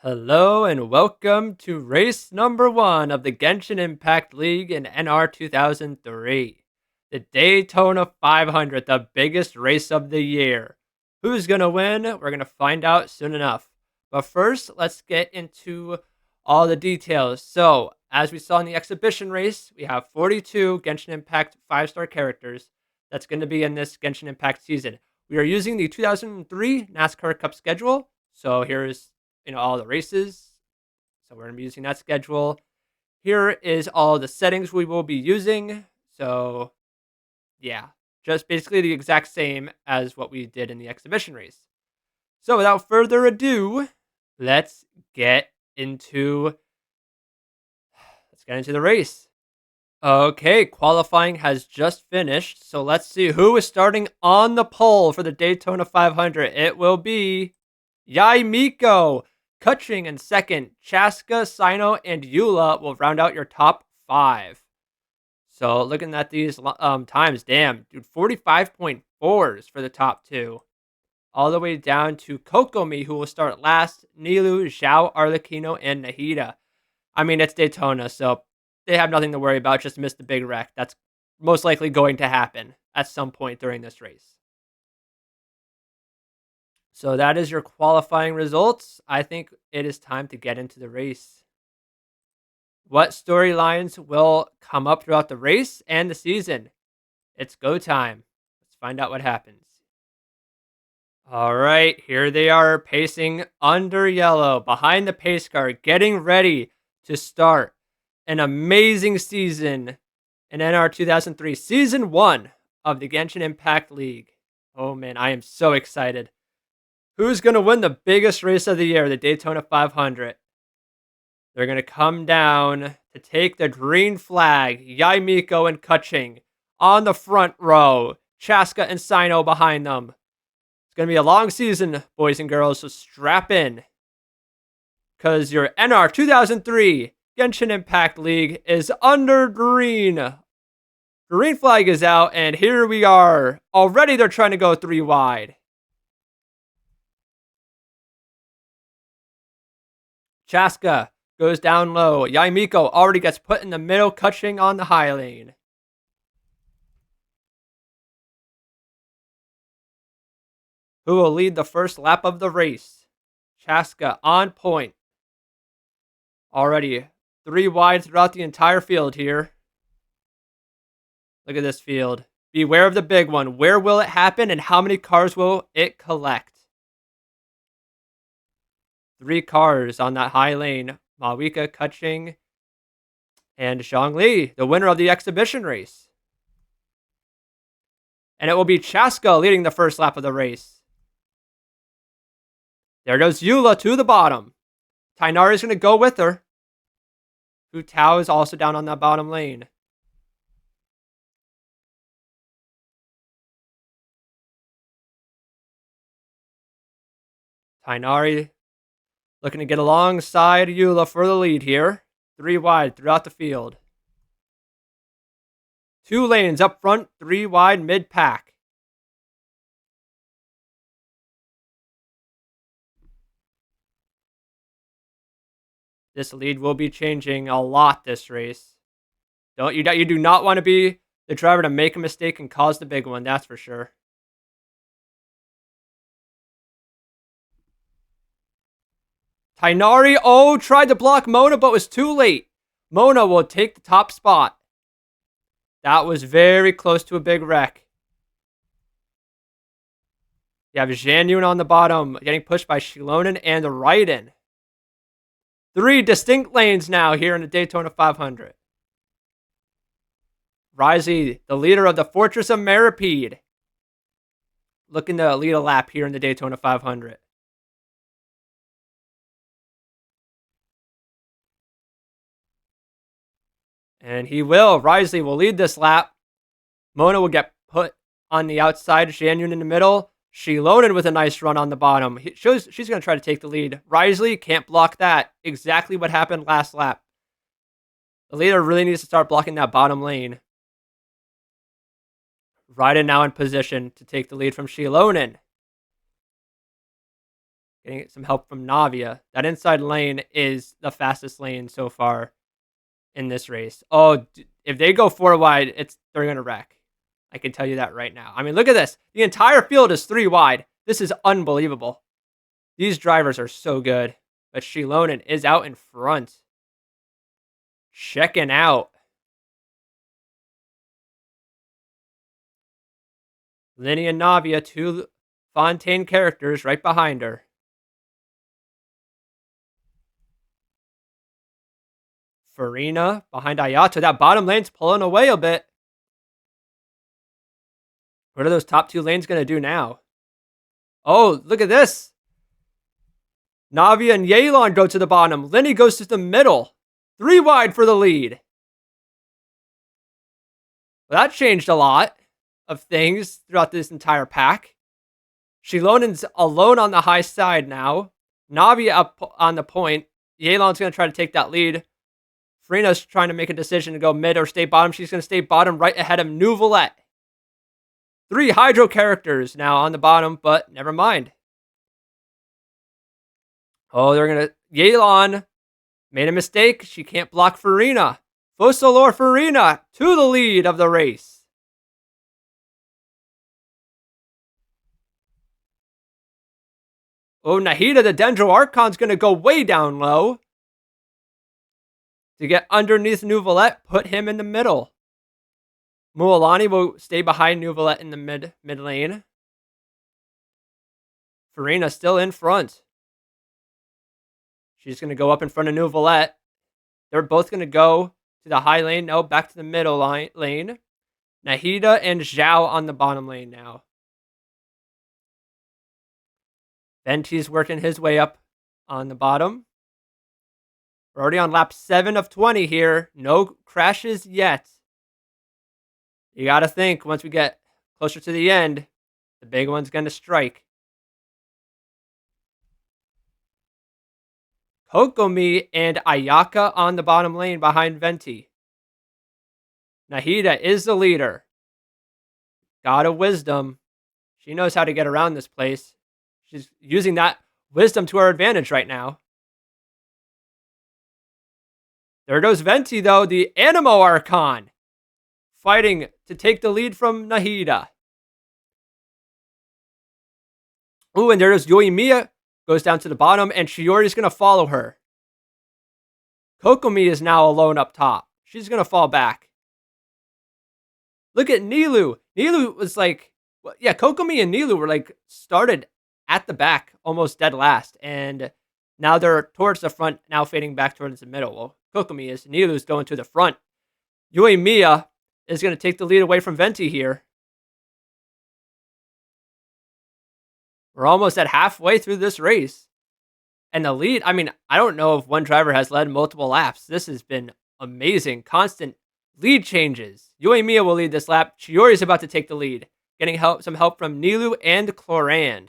Hello and welcome to race number 1 of the Genshin Impact League in NR2003. The Daytona 500, the biggest race of the year. Who's going to win? We're going to find out soon enough. But first, let's get into all the details. So, as we saw in the exhibition race, we have 42 Genshin Impact 5-star characters that's going to be in this Genshin Impact season. We are using the 2003 NASCAR Cup schedule. So here's all the races. So we're going to be using that schedule. Here is all the settings we will be using. So yeah, just basically the exact same as what we did in the exhibition race. So without further ado, let's get into the race. Okay, qualifying has just finished. So let's see who is starting on the pole for the Daytona 500. It will be Yaimiko. Kutching in second, Chaska, Sino, and Eula will round out your top 5. So looking at these times, damn, dude, 45.4s for the top 2. All the way down to Kokomi, who will start last, Nilu, Zhao, Arlecchino, and Nahida. I mean, it's Daytona, so they have nothing to worry about, just missed the big wreck. That's most likely going to happen at some point during this race. So that is your qualifying results. I think it is time to get into the race. What storylines will come up throughout the race and the season? It's go time. Let's find out what happens. All right, here they are pacing under yellow behind the pace car, getting ready to start an amazing season in NR 2003, Season 1 of the Genshin Impact League. Oh man, I am so excited. Who's going to win the biggest race of the year, the Daytona 500? They're going to come down to take the green flag. Yaimiko and Kutching on the front row. Chaska and Sino behind them. It's going to be a long season, boys and girls, so strap in. Because your NR 2003 Genshin Impact League is under green. Green flag is out, and here we are. Already they're trying to go 3 wide. Chaska goes down low. Yaimiko already gets put in the middle, Kutching on the high lane. Who will lead the first lap of the race? Chaska on point. Already 3 wide throughout the entire field here. Look at this field. Beware of the big one. Where will it happen and how many cars will it collect? 3 cars on that high lane. Mawika, Kutching, and Zhongli, the winner of the exhibition race. And it will be Chaska leading the first lap of the race. There goes Eula to the bottom. Tainari is going to go with her. Hu Tao is also down on that bottom lane. Tainari looking to get alongside Eula for the lead here. 3 wide throughout the field. 2 lanes up front, 3 wide mid-pack. This lead will be changing a lot this race. You do not want to be the driver to make a mistake and cause the big one, that's for sure. Tainari, tried to block Mona, but was too late. Mona will take the top spot. That was very close to a big wreck. You have Zhanyun on the bottom, getting pushed by Shilonen and Raiden. 3 distinct lanes now here in the Daytona 500. Risey, the leader of the Fortress of Maripede, looking to lead a lap here in the Daytona 500. And he will. Risey will lead this lap. Mona will get put on the outside. Zhanyun in the middle. Shilonen with a nice run on the bottom. She's going to try to take the lead. Risey can't block that. Exactly what happened last lap. The leader really needs to start blocking that bottom lane. Raiden now in position to take the lead from Shilonen. Getting some help from Navia. That inside lane is the fastest lane so far in this race. Oh, if they go 4 wide, they're going to wreck. I can tell you that right now. I mean, look at this. The entire field is 3 wide. This is unbelievable. These drivers are so good. But Shilonen is out in front. Checking out. Linny and Navia, 2 Fontaine characters right behind her. Farina behind Ayato. That bottom lane's pulling away a bit. What are those top 2 lanes going to do now? Oh, look at this. Navia and Yelan go to the bottom. Linny goes to the middle. 3 wide for the lead. Well, that changed a lot of things throughout this entire pack. Shilonen's alone on the high side now. Navia up on the point. Yelan's going to try to take that lead. Farina's trying to make a decision to go mid or stay bottom. She's going to stay bottom right ahead of Nouvelette. 3 Hydro characters now on the bottom, but never mind. Oh, they're going to... Yelan made a mistake. She can't block Farina. Fossilor Farina to the lead of the race. Oh, Nahida, the Dendro Archon's going to go way down low. To get underneath Nouvelette, put him in the middle. Mualani will stay behind Nouvelette in the mid lane. Farina still in front. She's going to go up in front of Nouvelette. They're both going to go to the high lane. No, back to the middle lane. Nahida and Zhao on the bottom lane now. Venti's working his way up on the bottom. We're already on lap 7 of 20 here. No crashes yet. You got to think, once we get closer to the end, the big one's going to strike. Kokomi and Ayaka on the bottom lane behind Venti. Nahida is the leader. God of wisdom. She knows how to get around this place. She's using that wisdom to her advantage right now. There goes Venti, though, the Animo Archon, fighting to take the lead from Nahida. Ooh, and there goes Yoimiya, goes down to the bottom, and Shiori's going to follow her. Kokomi is now alone up top. She's going to fall back. Look at Nilu. Nilu was like, well, yeah, Kokomi and Nilu were like started at the back, almost dead last, and now they're towards the front, now fading back towards the middle. Well, Kokomi is. Nilu's going to the front. Yoimiya is going to take the lead away from Venti here. We're almost at halfway through this race. And the lead, I mean, I don't know if one driver has led multiple laps. This has been amazing. Constant lead changes. Yoimiya will lead this lap. Chiori is about to take the lead. Getting some help from Nilu and Clorand.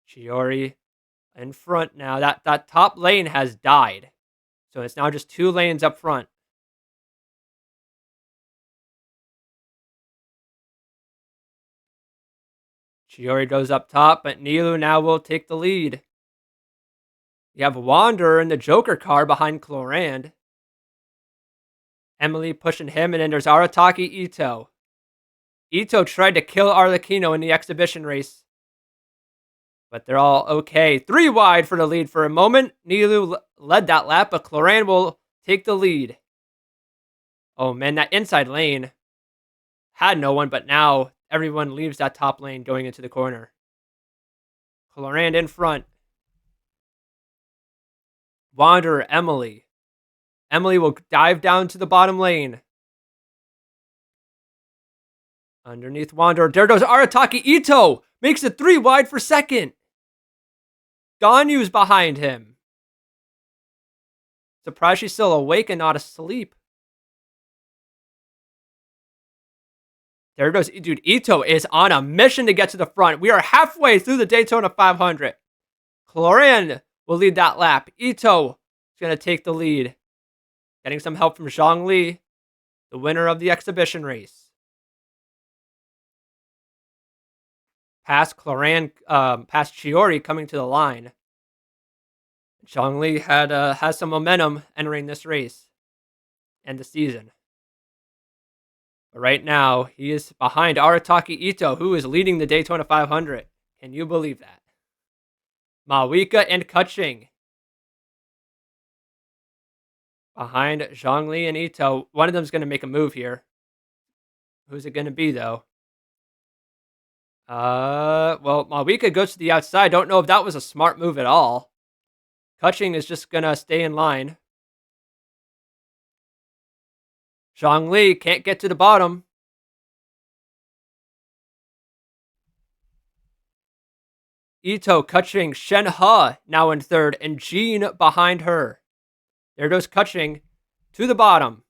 Chiori in front now. That top lane has died. So it's now just 2 lanes up front. Chiori goes up top, but Nilu now will take the lead. You have Wanderer in the Joker car behind Clorand. Emily pushing him, and then there's Arataki Ito. Ito tried to kill Arlecchino in the exhibition race. But they're all okay. 3 wide for the lead for a moment. Nilu led that lap, but Clorand will take the lead. Oh man, that inside lane had no one, but now everyone leaves that top lane going into the corner. Clorand in front. Wanderer, Emily. Emily will dive down to the bottom lane. Underneath Wanderer. There goes Arataki Ito. Makes it 3 wide for second. Ganyu's behind him. Surprised she's still awake and not asleep. There goes, dude, Ito is on a mission to get to the front. We are halfway through the Daytona 500. Clorand will lead that lap. Ito is going to take the lead. Getting some help from Zhongli. the winner of the exhibition race. Past Chiori coming to the line. Zhongli has some momentum entering this race and the season. But right now, he is behind Arataki Ito, who is leading the Daytona 500. Can you believe that? Mawika and Kutching behind Zhongli and Ito. One of them is going to make a move here. Who's it going to be, though? Well, Mawika goes to the outside. Don't know if that was a smart move at all. Kutching is just going to stay in line. Zhongli can't get to the bottom. Ito, Kutching, Shen He now in third, and Jean behind her. There goes Kutching to the bottom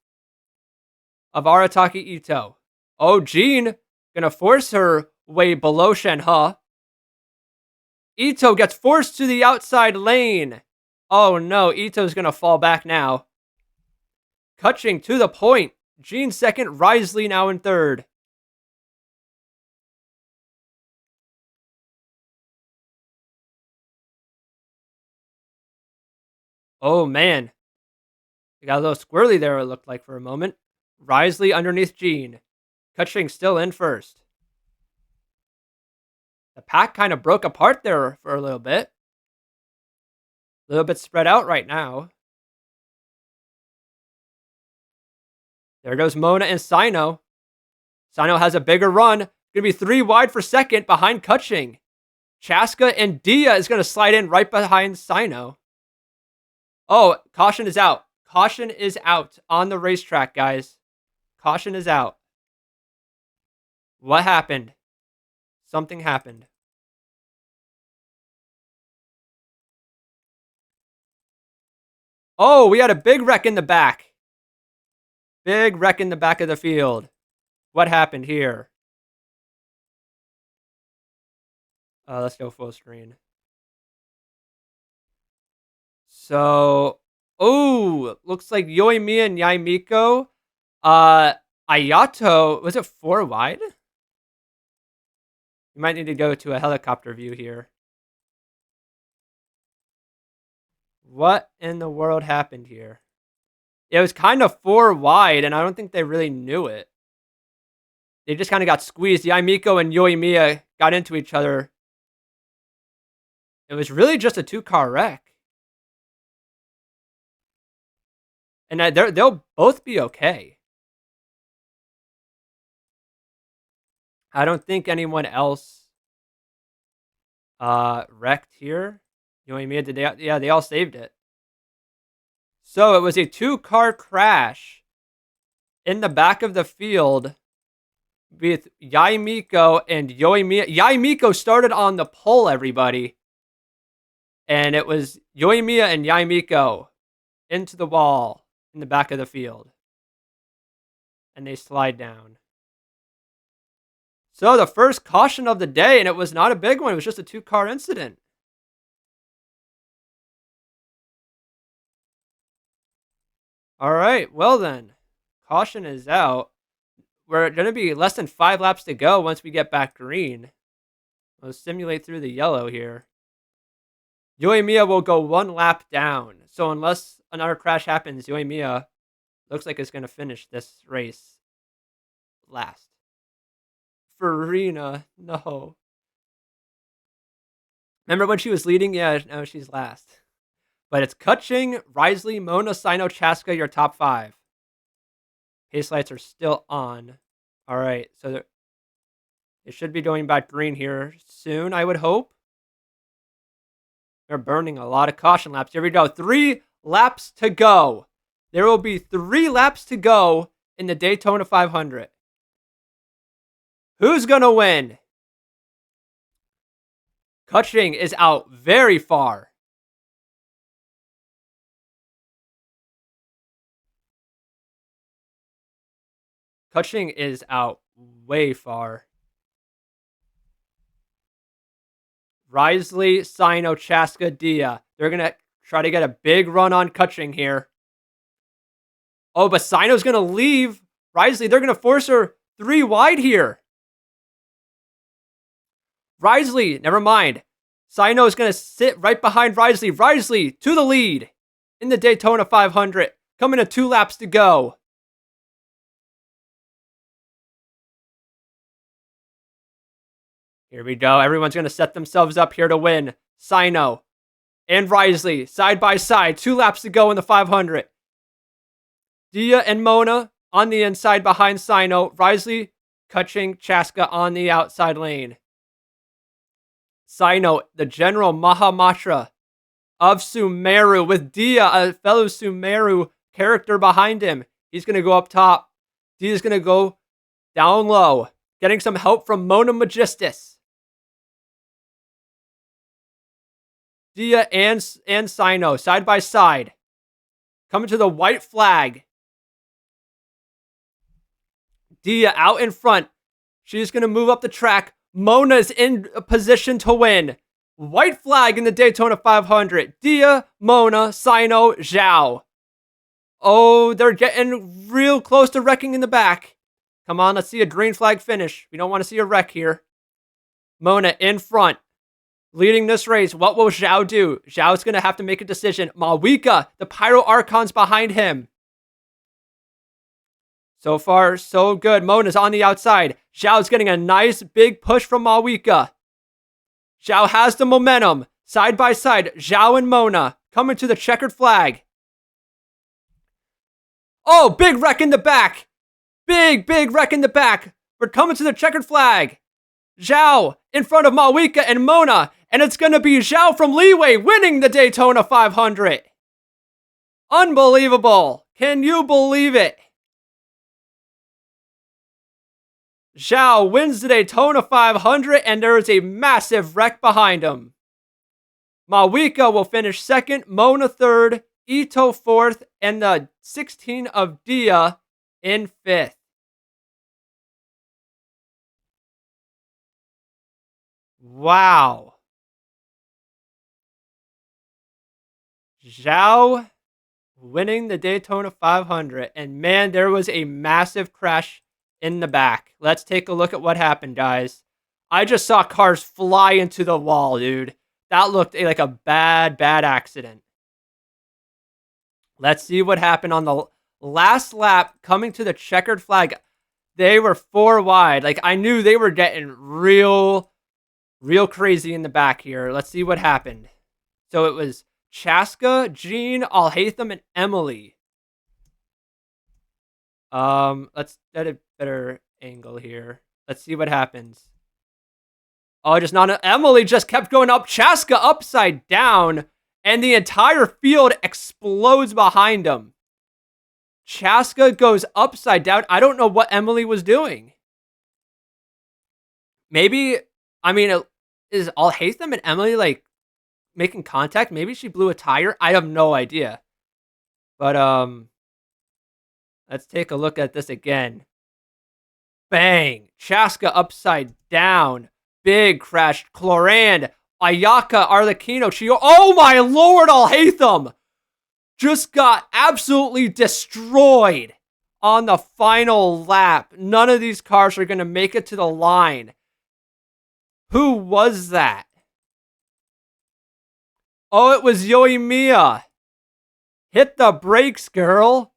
of Arataki Ito. Oh, Jean gonna force her way below Shen He. Ito gets forced to the outside lane. Oh no, Ito's gonna fall back now. Kutching to the point. Jean second, Risley now in third. Oh man. We got a little squirrely there, it looked like for a moment. Risley underneath Jean. Kutching still in first. The pack kind of broke apart there for a little bit. A little bit spread out right now. There goes Mona and Sino. Sino has a bigger run. Going to be 3 wide for second behind Kutching. Chaska and Dia is going to slide in right behind Sino. Oh, caution is out. Caution is out on the racetrack, guys. Caution is out. What happened? Something happened. Oh, we had a big wreck in the back. Big wreck in the back of the field. What happened here? Let's go full screen. So, looks like Yoimiya and Yaimiko. Ayato, was it 4 wide? You might need to go to a helicopter view here. What in the world happened here? It was kind of 4 wide, and I don't think they really knew it. They just kind of got squeezed. Yaimiko and Yoimiya got into each other. It was really just a 2-car wreck. And they'll both be okay. I don't think anyone else wrecked here. Yoimiya, did they? Yeah, they all saved it. So it was a 2-car crash in the back of the field with Yaimiko and Yoimiya. Yaimiko started on the pole, everybody. And it was Yoimiya and Yaimiko into the wall in the back of the field. And they slide down. So the first caution of the day, and it was not a big one. It was just a 2-car incident. All right, well then, caution is out. We're going to be less than 5 laps to go once we get back green. We'll simulate through the yellow here. Yoimiya will go 1 lap down. So unless another crash happens, Yoimiya looks like it's going to finish this race last. Farina, no. Remember when she was leading? Yeah, no, she's last. But it's Kutching, Risley, Mona, Sino, Chaska, your top 5. Pace lights are still on. All right, so it should be going back green here soon, I would hope. They're burning a lot of caution laps. Here we go. 3 laps to go. There will be 3 laps to go in the Daytona 500. Who's going to win? Kutching is out very far. Kutching is out way far. Risley, Sino, Chaska, Dia. They're going to try to get a big run on Kutching here. Oh, but Sino's going to leave Risley, they're going to force her 3 wide here. Risley, never mind. Sino is going to sit right behind Risley. Risley to the lead in the Daytona 500. Coming to 2 laps to go. Here we go. Everyone's going to set themselves up here to win. Sino and Risley side by side. 2 laps to go in the 500. Dia and Mona on the inside behind Sino. Risley catching Chaska on the outside lane. Sino, the General Mahamatra of Sumeru, with Dia, a fellow Sumeru character behind him. He's going to go up top. Dia's going to go down low, getting some help from Mona Magistus. Dia and Sino, side by side. Coming to the white flag. Dia out in front. She's going to move up the track. Mona's in a position to win. White flag in the Daytona 500. Dia, Mona, Sino, Zhao. Oh, they're getting real close to wrecking in the back. Come on, let's see a green flag finish. We don't want to see a wreck here. Mona in front, leading this race. What will Zhao do? Zhao's going to have to make a decision. Mawika, the Pyro Archons behind him. So far, so good. Mona's on the outside. Zhao's getting a nice big push from Mawika. Zhao has the momentum. Side by side, Zhao and Mona coming to the checkered flag. Oh, big wreck in the back. Big wreck in the back. We're coming to the checkered flag. Zhao in front of Mawika and Mona. And it's going to be Zhao from Leeway winning the Daytona 500. Unbelievable. Can you believe it? Zhao wins the Daytona 500, and there is a massive wreck behind him. Mawika will finish second, Mona third, Ito fourth, and the 16 of Dia in fifth. Wow. Zhao winning the Daytona 500, and man, there was a massive crash in the back. Let's take a look at what happened, guys. I just saw cars fly into the wall, dude. That looked like a bad accident. Let's see what happened on the last lap coming to the checkered flag. They were 4 wide. Like, I knew they were getting real crazy in the back here. Let's see what happened. So it was Chaska, Jean, Alhaitham, and Emily. Let's get a better angle here. Let's see what happens. Oh, just not Emily just kept going up. Chaska upside down, and the entire field explodes behind him. Chaska goes upside down. I don't know what Emily was doing. Maybe, I mean, is Alhaitham and Emily like making contact? Maybe she blew a tire. I have no idea. But let's take a look at this again. Bang! Chaska upside down. Big crash. Clorand, Ayaka, Arlecchino, Chio. Oh my lord, Alhaitham! Just got absolutely destroyed on the final lap. None of these cars are going to make it to the line. Who was that? Oh, it was Yoimiya. Hit the brakes, girl.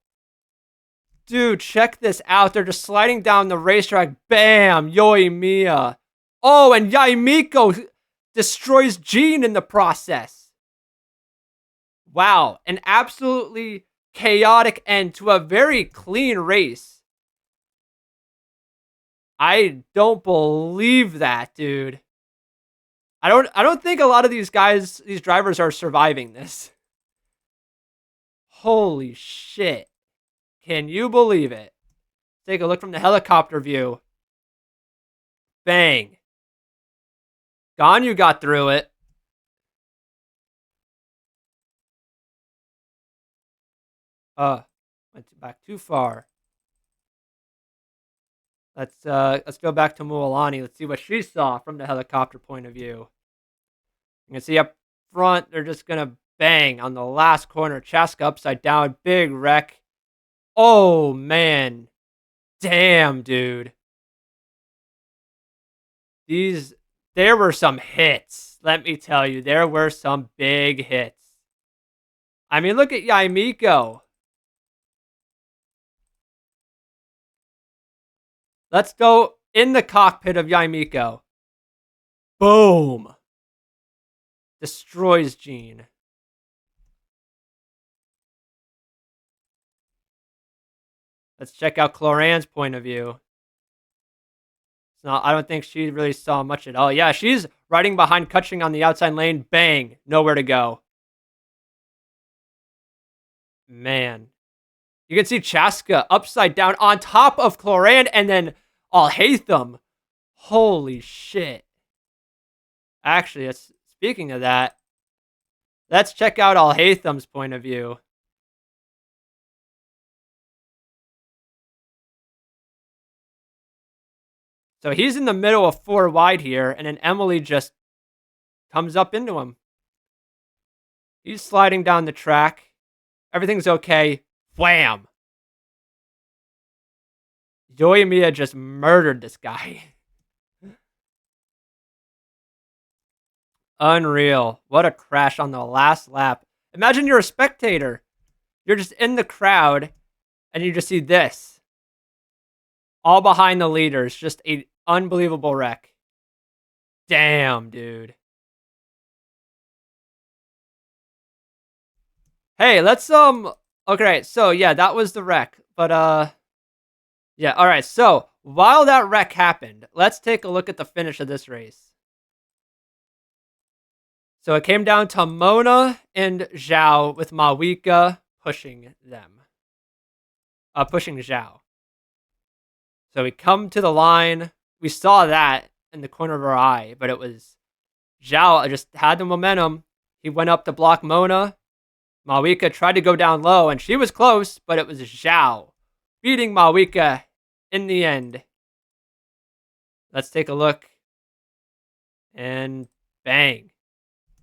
Dude, check this out. They're just sliding down the racetrack. Bam! Yoimiya. Oh, and Yaimiko destroys Jean in the process. Wow. An absolutely chaotic end to a very clean race. I don't believe that, dude. I don't think a lot of these guys, these drivers are surviving this. Holy shit. Can you believe it? Take a look from the helicopter view. Bang. Ganyu got through it. Went back too far. Let's go back to Mualani. Let's see what she saw from the helicopter point of view. You can see up front, they're just gonna bang on the last corner. Chaska upside down, big wreck. Oh man. Damn, dude. These there were some hits. Let me tell you, there were some big hits. I mean, look at Yaimiko. Let's go in the cockpit of Yaimiko. Boom. Destroys Jean. Let's check out Cloran's point of view. No, I don't think she really saw much at all. Yeah, she's riding behind Kutching on the outside lane. Bang. Nowhere to go. Man. You can see Chaska upside down on top of Cloran and then Alhaitham. Holy shit. Actually, speaking of that, let's check out Alhaitham's point of view. So he's in the middle of 4 wide here, and then Emily just comes up into him. He's sliding down the track. Everything's okay. Wham! Yoimiya just murdered this guy. Unreal. What a crash on the last lap. Imagine you're a spectator. You're just in the crowd, and you just see this. All behind the leaders. Just an unbelievable wreck. Damn, dude. Hey, let's, okay, so, yeah, that was the wreck. But, yeah, alright, so, while that wreck happened, let's take a look at the finish of this race. So it came down to Mona and Zhao with Mawika pushing them. Pushing Zhao. So we come to the line. We saw that in the corner of our eye, but it was Zhao just had the momentum. He went up to block Mona. Mawika tried to go down low, and she was close, but it was Zhao beating Mawika in the end. Let's take a look. And bang.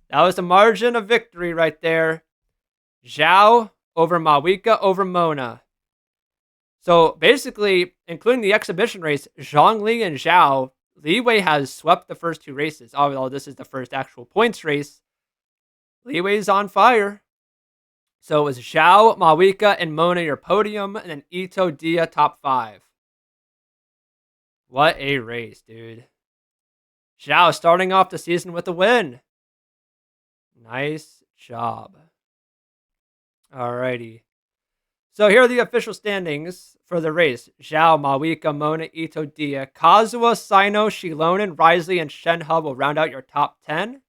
That was the margin of victory right there. Zhao over Mawika over Mona. So basically, including the exhibition race, Zhongli and Zhao, Li Wei has swept the first 2 races. Although this is the first actual points race, Li Wei's on fire. So it was Zhao, Mawika, and Mona your podium, and then Ito, Dia top 5. What a race, dude. Zhao starting off the season with a win. Nice job. Alrighty. So here are the official standings for the race. Zhao, Mawika, Mona, Ito, Dia, Kazuha, Sino, Shilonen, Risley, and Shenhe will round out your top 10.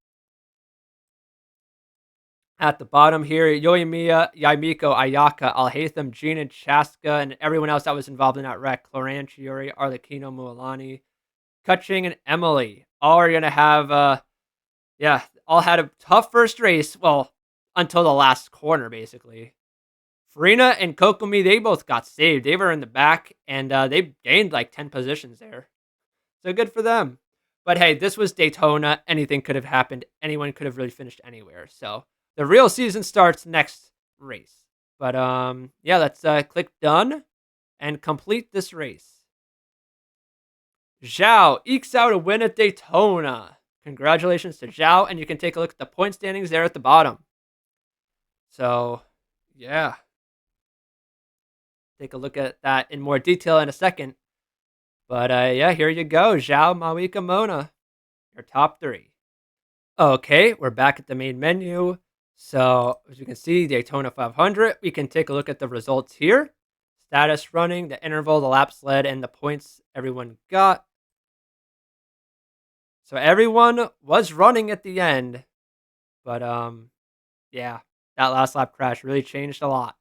At the bottom here, Yoimiya, Yaimiko, Ayaka, Alhaitham, Jean, and Chaska, and everyone else that was involved in that wreck. Cloran, Chiori, Arlecchino, Mualani, Kutching, and Emily. All are going to have, all had a tough first race. Well, until the last corner, basically. Farina and Kokomi, they both got saved. They were in the back, and they gained like 10 positions there. So good for them. But hey, this was Daytona. Anything could have happened. Anyone could have really finished anywhere. So the real season starts next race. But yeah, let's click done and complete this race. Zhao ekes out a win at Daytona. Congratulations to Zhao, and you can take a look at the point standings there at the bottom. So, yeah. Take a look at that in more detail in a second. But yeah, here you go. Zhao, Mawika, Mona. Your top 3. Okay, we're back at the main menu. So, as you can see, Daytona 500. We can take a look at the results here. Status running, the interval, the laps led, and the points everyone got. So everyone was running at the end. But yeah, that last lap crash really changed a lot.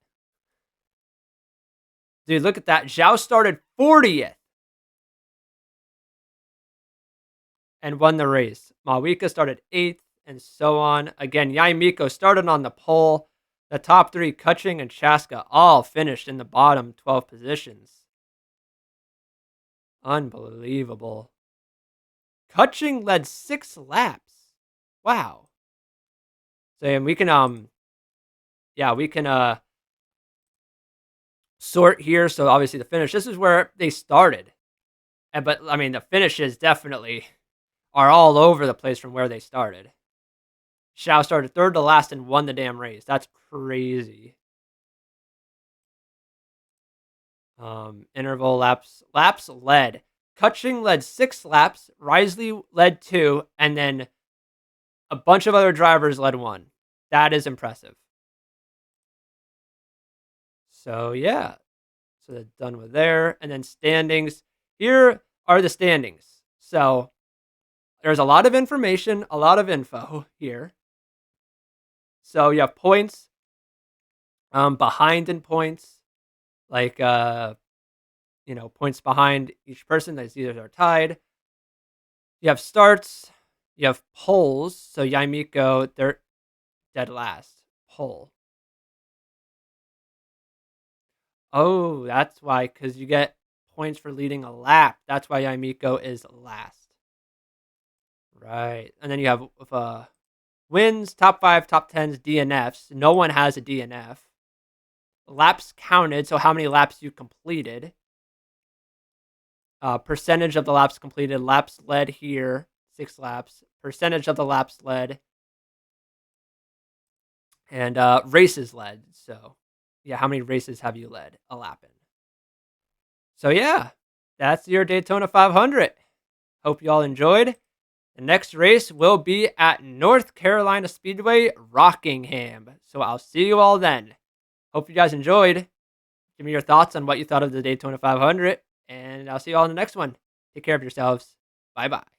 Dude, look at that. Zhao started 40th. And won the race. Mawika started 8th, and so on. Again, Yaimiko started on the pole. The top 3, Kutching and Chaska, all finished in the bottom 12 positions. Unbelievable. Kutching led 6 laps. Wow. So and we can sort here. So obviously the finish. This is where they started, but I mean the finishes definitely are all over the place from where they started. Xiao started third to last and won the damn race. That's crazy. Interval laps led. Kutching led 6 laps. Risley led 2, and then a bunch of other drivers led 1. That is impressive. So yeah, so that's done with there, and then standings. Here are the standings. So there's a lot of information, a lot of info here. So you have points, behind in points, like points behind each person. These either are tied. You have starts, you have poles. So Yaimiko, they're dead last. Pole. Oh, that's why, because you get points for leading a lap. That's why Yaimiko is last. Right. And then you have wins, top 5, top 10s, DNFs. No one has a DNF. Laps counted, so how many laps you completed. Percentage of the laps completed. Laps led here, 6 laps. Percentage of the laps led. And races led. So, yeah, how many races have you led a lap in? So, yeah, that's your Daytona 500. Hope you all enjoyed. The next race will be at North Carolina Speedway, Rockingham. So, I'll see you all then. Hope you guys enjoyed. Give me your thoughts on what you thought of the Daytona 500. And I'll see you all in the next one. Take care of yourselves. Bye-bye.